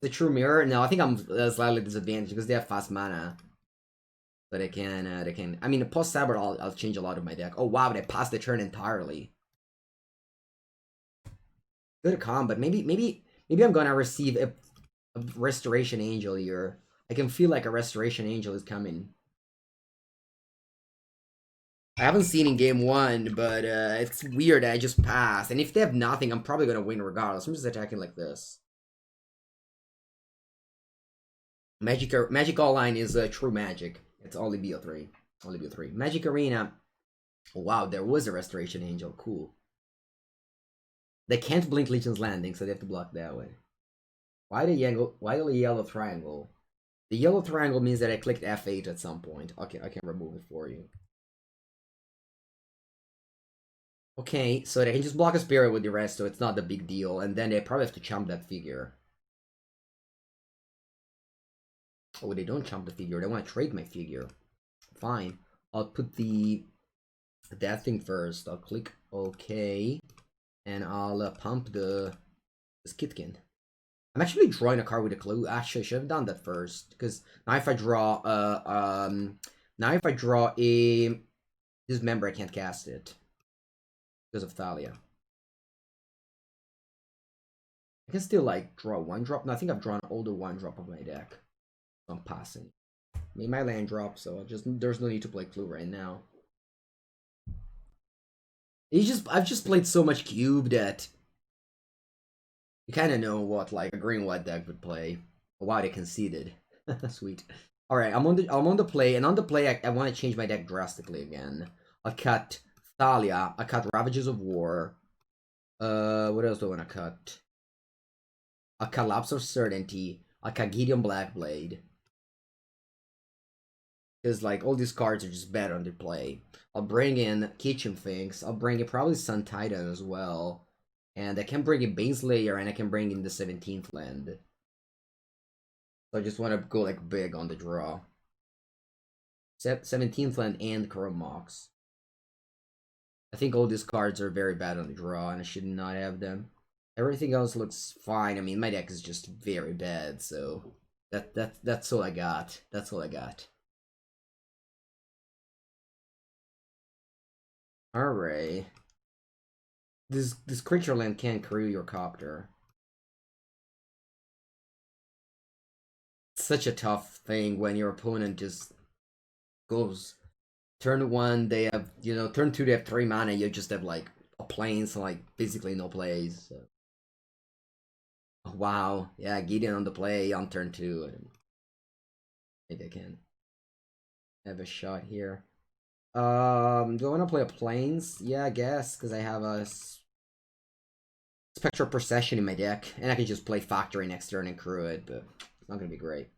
The True Mirror? No, I think I'm slightly disadvantaged because they have fast mana. But they can. I mean, post Saber, I'll change a lot of my deck. Oh wow, they passed the turn entirely. Good combat. Maybe I'm gonna receive a Restoration Angel here. I can feel like a Restoration Angel is coming. I haven't seen in game 1, but it's weird that I just passed. And if they have nothing, I'm probably gonna win regardless. I'm just attacking like this. Magic Online is true magic. It's only BO3. Only BO3. Magic Arena. Oh, wow, there was a Restoration Angel. Cool. They can't blink Legion's Landing, so they have to block that way. Why the yellow triangle? The yellow triangle means that I clicked F8 at some point. Okay, I can remove it for you. Okay, so they can just block a Spirit with the rest, so it's not a big deal. And then they probably have to chump that Figure. Oh, they don't chump the Figure. They want to trade my Figure. Fine. I'll put that thing first. I'll click OK. And I'll pump the Skitkin. I'm actually drawing a card with a clue. Actually, I should have done that first. Because now if I draw a Dismember, I can't cast it. Because of Thalia. I can still like draw 1-drop. No, I think I've drawn all the 1-drop of my deck. So I'm passing. Made my land drop, so there's no need to play clue right now. I've just played so much cube that you kind of know what like a green-white deck would play. Wow, they conceded. Sweet. All right, I'm on the play, and on the play, I want to change my deck drastically again. I'll cut Thalia. I cut Ravages of War. What else do I want to cut? I'll cut Lapse of Certainty. I'll cut Gideon Blackblade. Because like all these cards are just bad on the play. I'll bring in Kitchen Things. I'll bring in probably Sun Titan as well. And I can bring in Baneslayer, and I can bring in the 17th land. So I just want to go like big on the draw. 17th land and Chrome Mox. I think all these cards are very bad on the draw, and I should not have them. Everything else looks fine. I mean, my deck is just very bad, so that's all I got. That's all I got. Alright. This creature land can't crew your copter. It's such a tough thing when your opponent just goes turn 1, they have, you know, turn 2 they have 3 mana, you just have like a plains, so like basically no plays. So. Oh, wow. Yeah, Gideon on the play on turn 2. And maybe I can have a shot here. Do I want to play a plains? Yeah, I guess, because I have a Spectral Procession in my deck, and I can just play Factory next turn and crew it, but it's not going to be great.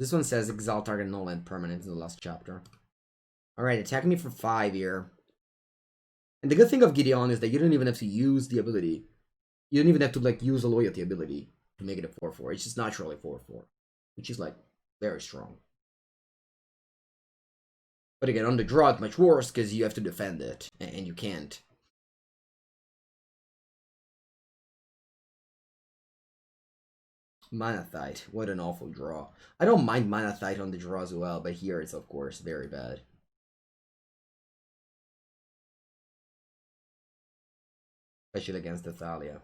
This one says exile target no land permanent in the last chapter. Alright, attack me for 5 here. And the good thing of Gideon is that you don't even have to use the ability. You don't even have to like use a loyalty ability to make it a 4/4. It's just naturally 4/4, which is like very strong. But again, on the draw, it's much worse because you have to defend it, and you can't. Manathite, what an awful draw. I don't mind Manathite on the draw as well, but here it's, of course, very bad. Especially against the Thalia.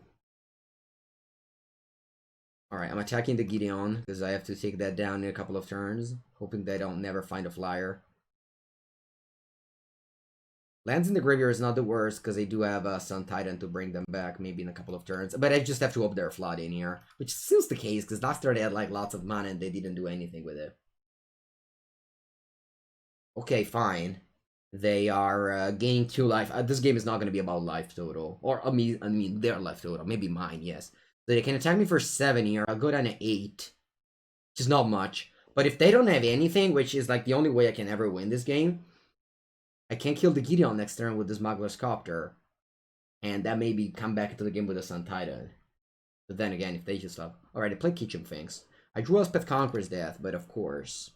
Alright, I'm attacking the Gideon, because I have to take that down in a couple of turns, hoping that I don't never find a flyer. Lands in the graveyard is not the worst, because they do have a Sun Titan to bring them back, maybe in a couple of turns. But I just have to hope they're flooding here, which seems the case, because last turn they had like lots of mana and they didn't do anything with it. Okay, fine. They are gaining 2 life. This game is not going to be about life total. Or, I mean, their life total. Maybe mine, yes. So they can attack me for 7 here. I'll go down to 8. Which is not much. But if they don't have anything, which is like the only way I can ever win this game, I can kill the Gideon next turn with the Smuggler's Copter. And that maybe come back into the game with a Sun Titan. But then again, if they just stop. Alright, I play Kitchen Finks. I drew Elspeth Conqueror's Death, but of course.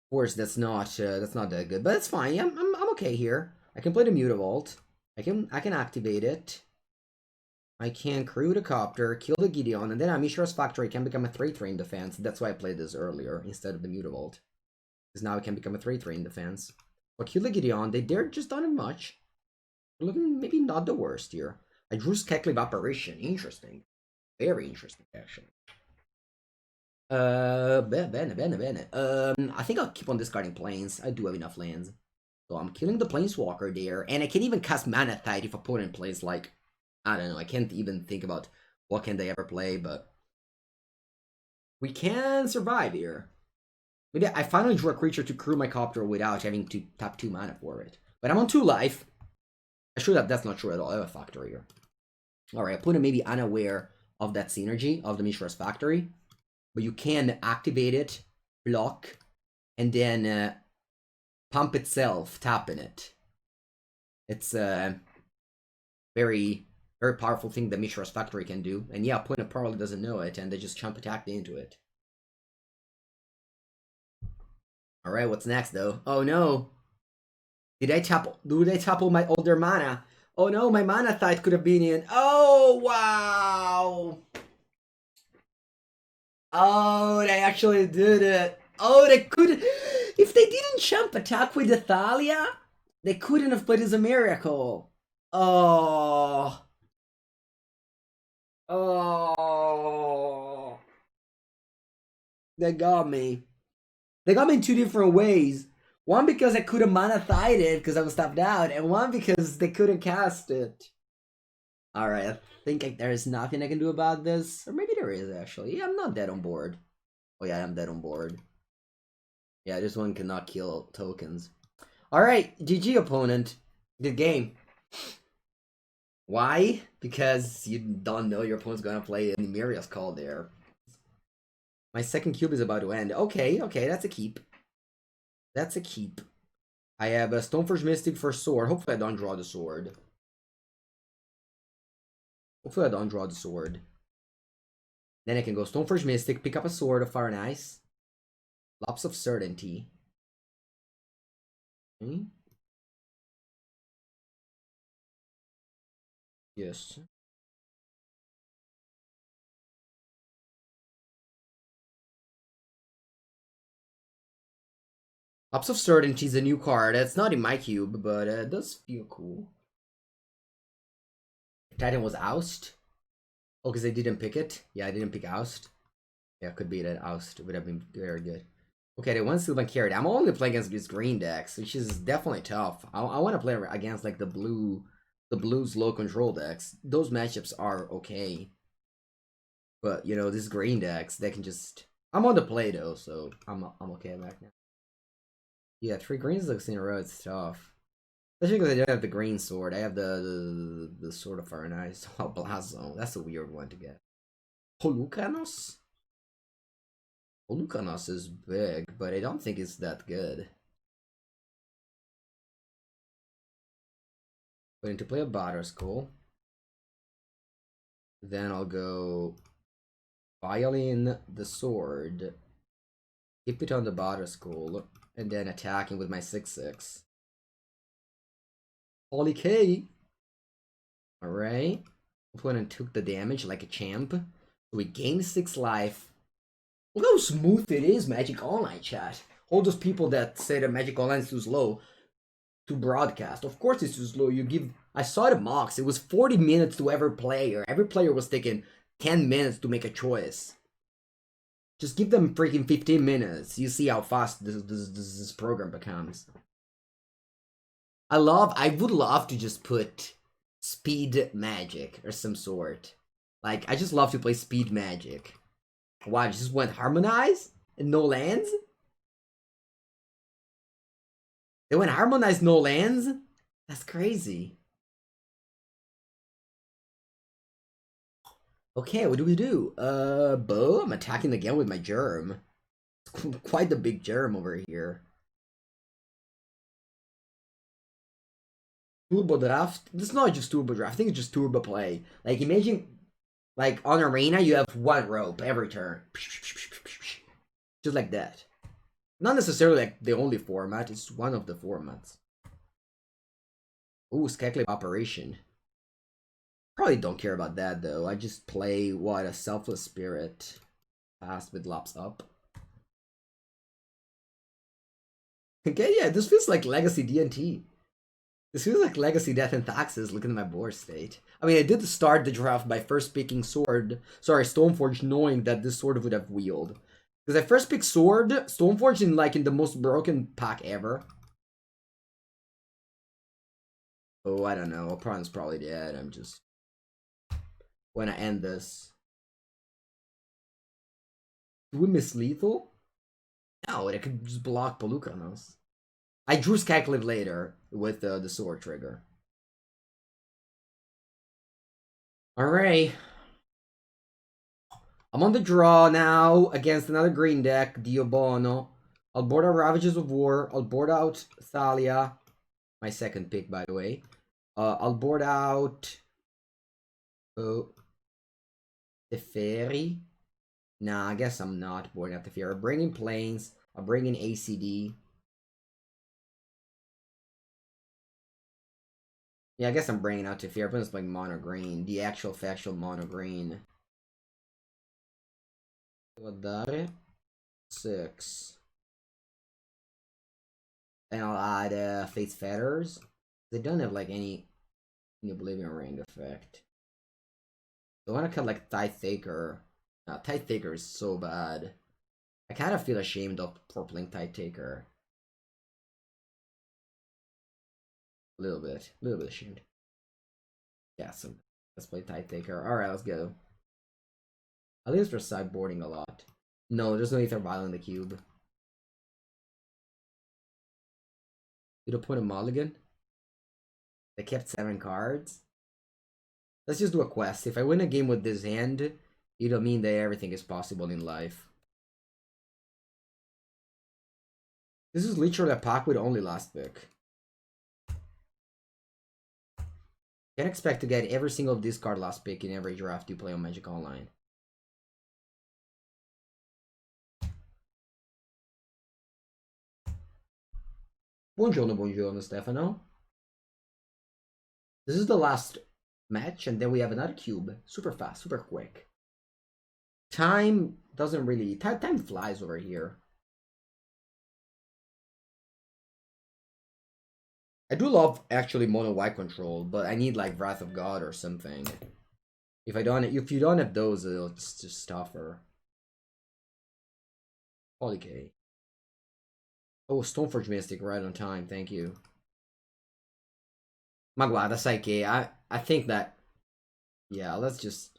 Of course, that's not that good, but it's fine. Yeah, I'm okay here. I can play the Mutavault. I can activate it. I can crew the Copter, kill the Gideon, and then Mishra's Factory can become a 3/3 in defense. That's why I played this earlier instead of the Mutavault. Because now it can become a 3/3 in defense. But kill the Gideon, they're just done much. They're looking maybe not the worst here. I drew Skekliv Apparition. Interesting. Very interesting, actually. Bene. I think I'll keep on discarding planes. I do have enough lands. So I'm killing the Planeswalker there. And I can even cast Manathite if opponent plays like... I don't know, I can't even think about what can they ever play, but... we can survive here. Maybe I finally drew a creature to crew my Copter without having to tap 2 mana for it. But I'm on 2 life. I'm sure that's not true at all. I have a Factory here. Alright, opponent may be unaware of that synergy of the Mishra's Factory. But you can activate it, block, and then pump itself, tapping it. It's a very, very powerful thing that Mishra's Factory can do. And yeah, opponent probably doesn't know it, and they just chump attack into it. Alright, what's next though? Oh no! Do they tap all my older mana? Oh no, my Manathite could have been in. Oh wow! Oh, they actually did it. Oh, they could. If they didn't jump attack with the Thalia, they couldn't have played as a miracle. Oh. Oh. They got me. They got me in 2 different ways. One because I could have Manathite it because I was tapped out, and one because they couldn't cast it. Alright, I think there's nothing I can do about this. Or maybe there is, actually. Yeah, I'm not dead on board. Oh yeah, I'm dead on board. Yeah, this one cannot kill tokens. Alright, GG opponent. Good game. Why? Because you don't know your opponent's gonna play any Miria's Call there. My second cube is about to end. Okay, that's a keep. That's a keep. I have a Stoneforge Mystic for sword. Hopefully I don't draw the sword. Hopefully I don't draw the sword. Then I can go Stoneforge Mystic, pick up a sword of Fire and Ice. Lops of Certainty. Okay. Yes. Lops of Certainty is a new card. It's not in my cube, but it does feel cool. Titan was Oust. Oh, because they didn't pick it? Yeah, I didn't pick Oust. Yeah, could be that Oust would have been very good. Okay, they won Sylvan Carried. I'm only playing against these green decks, which is definitely tough. I want to play against like the blue's low control decks. Those matchups are okay. But you know, these green decks, they can just... I'm on the play though, so I'm okay back now. Yeah, 3 greens looks in a row, it's tough. Especially because I don't have the green sword. I have the Sword of Fire and Ice. Oh, Blazo. That's a weird one to get. Polucanos? Polucanos is big, but I don't think it's that good. Going to play a Batterskull. Then I'll go Violin the Sword. Keep it on the Batterskull. and then attacking with my 6/6. Holy K! Alright. Went and took the damage like a champ. So we gained 6 life. Look how smooth it is, Magic Online, chat. All those people that say that Magic Online is too slow to broadcast. Of course it's too slow. You give... I saw the mocks. It was 40 minutes to every player. Every player was taking 10 minutes to make a choice. Just give them freaking 15 minutes. You see how fast this program becomes. I would love to just put speed magic or some sort. Like, I just love to play speed magic. Wow, just went harmonize and no lands? They went harmonize, no lands? That's crazy. Okay, what do we do? Bow? I'm attacking again with my germ. It's quite the big germ over here. Turbo draft? This is not just turbo draft, I think it's just turbo play. Like, imagine, like, on Arena, you have one rope every turn. Just like that. Not necessarily like the only format, it's one of the formats. Ooh, Skyclip Operation. Probably don't care about that, though. I just play, what, a Selfless Spirit. Fast with Lops up. Okay, yeah, this feels like Legacy D&T. This feels like Legacy Death and Taxes, looking at my board state. I mean, I did start the draft by first picking Stoneforge, knowing that this sword would have wheeled. Because I first picked Sword, Stoneforge in the most broken pack ever. Oh, I don't know. Opponent's probably dead. I'm just... When I end this. Do we miss lethal? No, I could just block Pelucanos. I drew Skyclip later with the sword trigger. Alright. I'm on the draw now against another green deck, Diobono. I'll board out Ravages of War. I'll board out Thalia. My second pick, by the way. I'll board out... Teferi. Nah, I guess I'm not boarding out Teferi. I'll bring in Plains. I'll bring in ACD. Yeah, I guess I'm bringing out Teferi. I'm just like mono green. The actual factual mono green. Guardare. 6. And I'll add Fate's Fetters. They don't have like any Oblivion Ring effect. I want to cut like Tithe Taker. No, Tithe Taker is so bad. I kind of feel ashamed of purpling Tithe Taker. A little bit ashamed. Yeah, so let's play Tithe Taker. Alright, let's go. At least we're sideboarding a lot. No, there's no Aether Vial in the cube. You don't put a mulligan? They kept 7 cards? Let's just do a quest. If I win a game with this hand, it'll mean that everything is possible in life. This is literally a pack with only last pick. Can't expect to get every single discard last pick in every draft you play on Magic Online. Buongiorno, buongiorno, Stefano. This is the last match, and then we have another cube. Super fast, super quick. Time doesn't really... Time flies over here. I do love, actually, mono white control, but I need, like, Wrath of God or something. If you don't have those, it's just tougher. Holy K. Oh, Stoneforge Mystic right on time, thank you. Ma guarda, sai che I think that... Yeah, let's just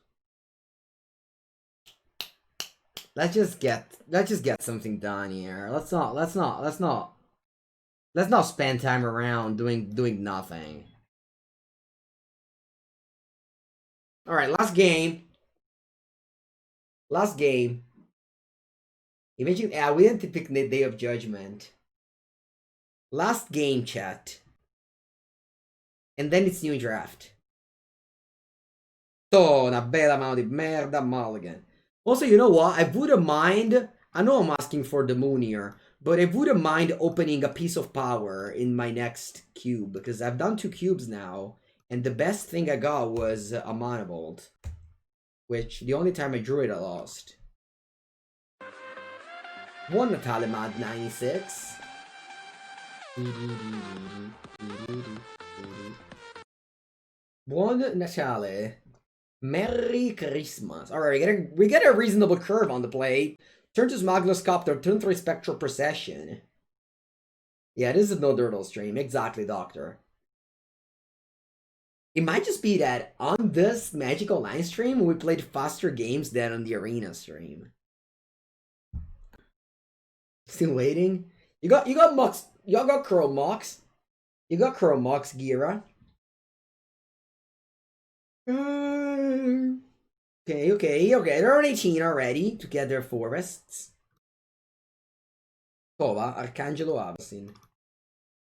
get something done here. Let's not spend time around doing nothing. Alright, last game. Imagine, we didn't pick the Day of Judgment. Last game, chat. And then it's new draft. Oh, una bella mano di merda, mulligan. Also, you know what? I wouldn't mind... I know I'm asking for the moon here, But I wouldn't mind opening a piece of power in my next cube, because I've done 2 cubes now, and the best thing I got was a Mana Bolt, which the only time I drew it I lost. One Natalimad 96. Buon Natale. Merry Christmas. Alright, we get a reasonable curve on the play. Turn to Magnuscopter, turn 3 Spectral Procession. Yeah, this is no Dirtle stream. Exactly, Doctor. It might just be that on this Magic Online stream, we played faster games than on the Arena stream. Still waiting? You got Mox. Y'all got Curl Mox. You got Curl Mox, Gira. Okay. They're on 18 already to get their forests. Kova, Arcangelo, Avacyn.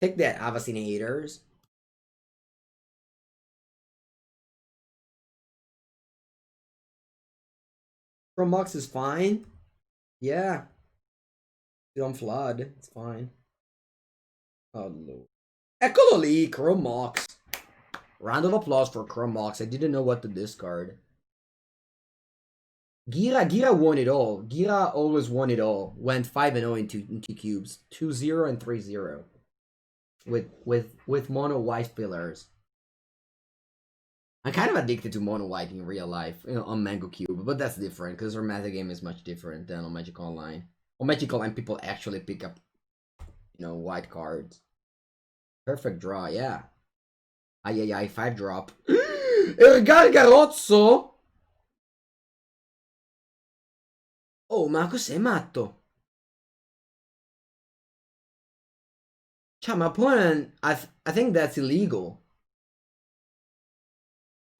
Take that, Avacyn haters. Curl Mox is fine. Yeah. Don't flood. It's fine. Oh no. Eccolo lì, Curl Mox. Round of applause for Curl Mox. I didn't know what to discard. Gira won it all. Gira always won it all. Went 5-0 into cubes. 2-0 and 3-0. With mono white pillars. I'm kind of addicted to mono white in real life, you know, on Mango Cube, but that's different because our metagame is much different than on Magic Online. On Magic Online, people actually pick up, you know, white cards. Perfect draw, yeah. Ai, 5 drop. Il Gargarozzo! Oh, ma cos'è matto? Cioè, ma poi I think that's illegal.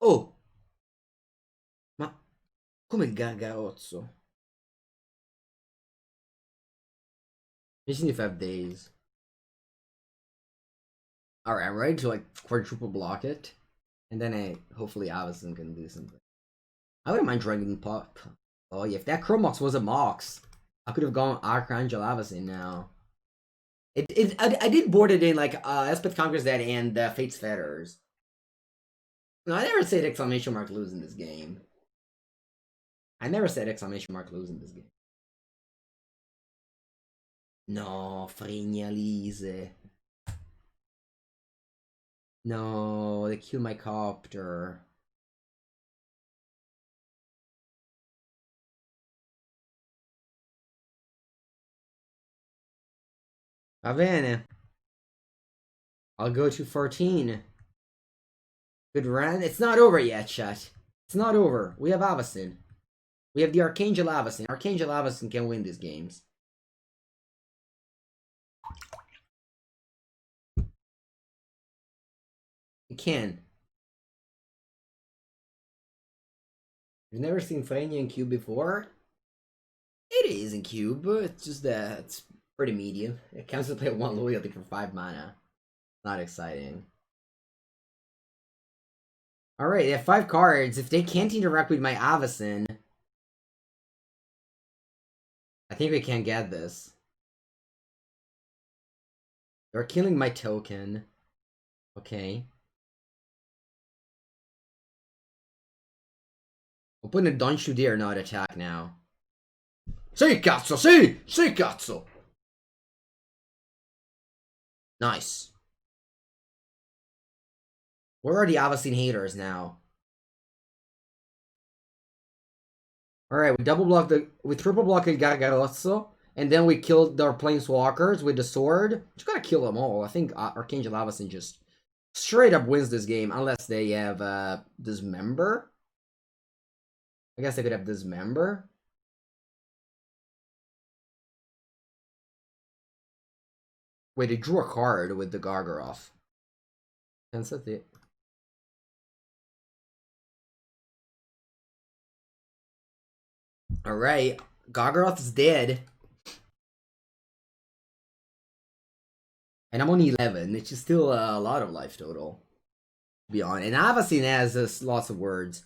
Oh! Ma come il Gargarozzo? 5 days. Alright, I'm ready to like quadruple block it. And then hopefully Avacyn can do something. I wouldn't mind Dragon Pop. Oh yeah, if that Chromox was a Mox, I could have gone Archangel Avacyn now. I did board it in like Elspeth Conquers Dead and Fate's Fetters. No, I never said exclamation mark lose in this game. I never said exclamation mark lose in this game. No, Frignalise. No, they killed my copter. Va bene. I'll go to 14. Good run. It's not over yet, chat. It's not over. We have Avacyn. We have the Archangel Avacyn. Archangel Avacyn can win these games. It can. You've never seen Frenia in Cube before? It is in Cube, but it's just that it's pretty medium. It counts to play 1 loyalty for 5 mana. Not exciting. Alright, they have 5 cards. If they can't interact with my Avacyn, I think we can't get this. They're killing my token. Okay. I'm putting a Don't You Dare not attack now. Sì, cazzo, sì! Sì, cazzo! Nice. Where are the Avacyn haters now? Alright, we triple block the Gargarozzo, and then we killed their planeswalkers with the sword. Just gotta kill them all. I think Archangel Avacyn just straight up wins this game, unless they have Dismember. I guess they could have Dismember. Wait, they drew a card with the Gargaroth. That's it. Alright, Gargaroth is dead. And I'm only 11, which is still a lot of life total. To be honest. And Avacyn has lots of words.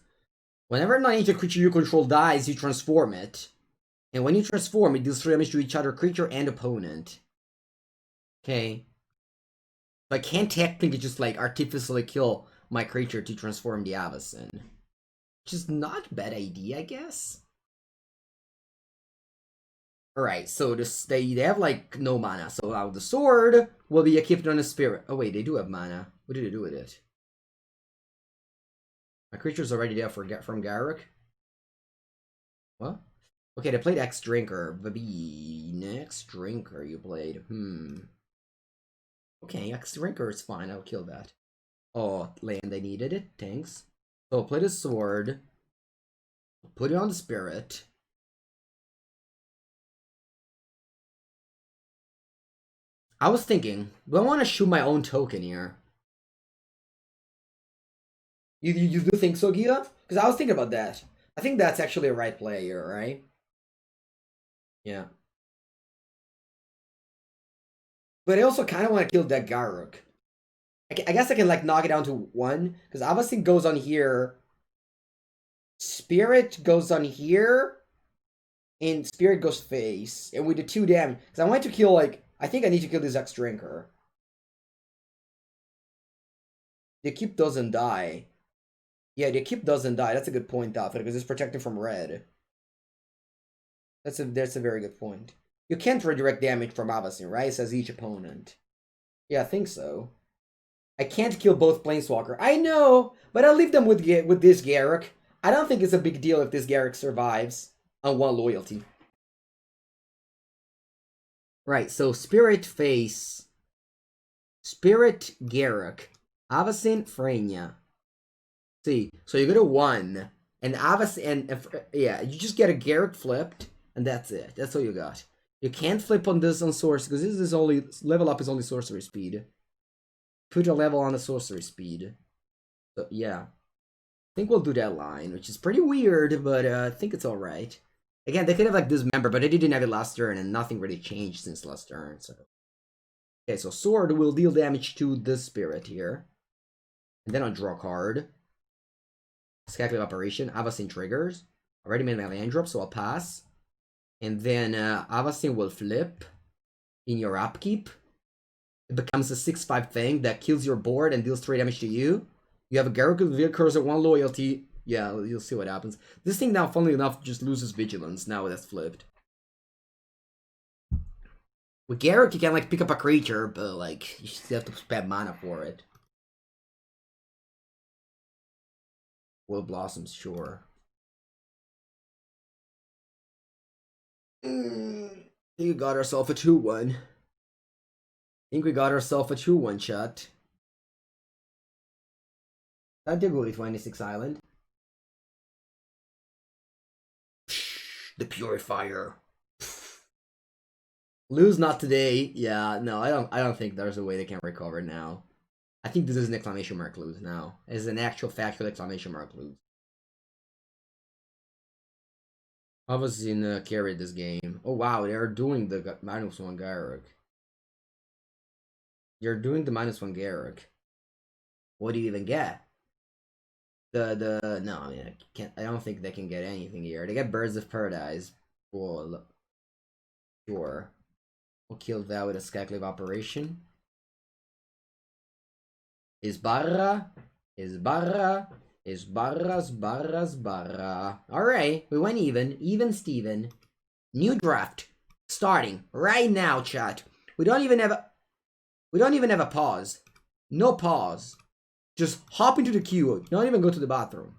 Whenever a non-nature creature you control dies, you transform it. And when you transform, it deals damage to each other creature and opponent. Okay. I can't technically just like artificially kill my creature to transform the Avacyn. Which is not a bad idea, I guess. Alright, so this, they have like no mana, so now the sword will be equipped on a spirit. Oh wait, they do have mana. What did they do with it? My creature's already there from Garruk. What? Okay, they played X Drinker. Baby, next Drinker you played. Okay, X Drinker is fine. I'll kill that. Oh, land, I needed it. Thanks. So play the sword. Put it on the spirit. I was thinking, do I want to shoot my own token here? You do think so, Gita? Because I was thinking about that. I think that's actually a right play here, right? Yeah. But I also kind of want to kill that Garruk. I guess I can like knock it down to 1. Because obviously goes on here. Spirit goes on here. And Spirit goes face. And with the 2 damage. Because I want to kill like... I think I need to kill this X Drinker. The keep doesn't die. Yeah, the keep doesn't die. That's a good point, Alfred, because it's protected from red. That's a very good point. You can't redirect damage from Avacyn, right? It says each opponent. Yeah, I think so. I can't kill both Planeswalker. I know, but I'll leave them with this Garruk. I don't think it's a big deal if this Garruk survives on 1 loyalty. Right, so Spirit face. Spirit Garruk. Avacyn Freynia. See, so you go to 1, and Avacyn, and yeah, you just get a Garruk flipped, and that's it. That's all you got. You can't flip on this on source, because this is only, level up is only sorcery speed. Put a level on the sorcery speed. So, yeah. I think we'll do that line, which is pretty weird, but I think it's alright. Again, they could have like Dismember, but they didn't have it last turn, and nothing really changed since last turn, so. Okay, so Sword will deal damage to this Spirit here. And then I'll draw a card. Scattering Operation, Avacyn triggers. Already made my land drop, so I'll pass. And then Avacyn will flip in your upkeep. It becomes a 6/5 thing that kills your board and deals 3 damage to you. You have a Garruk with Vehicles at 1 loyalty. Yeah, you'll see what happens. This thing now, funnily enough, just loses Vigilance now that's flipped. With Garruk, you can like pick up a creature, but like you still have to spend mana for it. Will Blossoms, sure. You got ourselves a 2-1. Think we got ourselves a 2-1 shot. Category 26 Island. The Purifier. Lose not today. Yeah, no, I don't think there's a way they can recover now. I think this is an exclamation mark lose now. It's an actual factual exclamation mark lose. Avacyn carried this game. Oh wow, they are doing the -1 Garruk. You're doing the -1 Garruk. What do you even get? No, I mean I don't think they can get anything here. They get Birds of Paradise. Well, sure. We'll kill that with a Skyclave Operation. Isbarra. Alright, we went even. Even Steven. New draft. Starting right now, chat. We don't even have a pause. No pause. Just hop into the queue. Don't even go to the bathroom.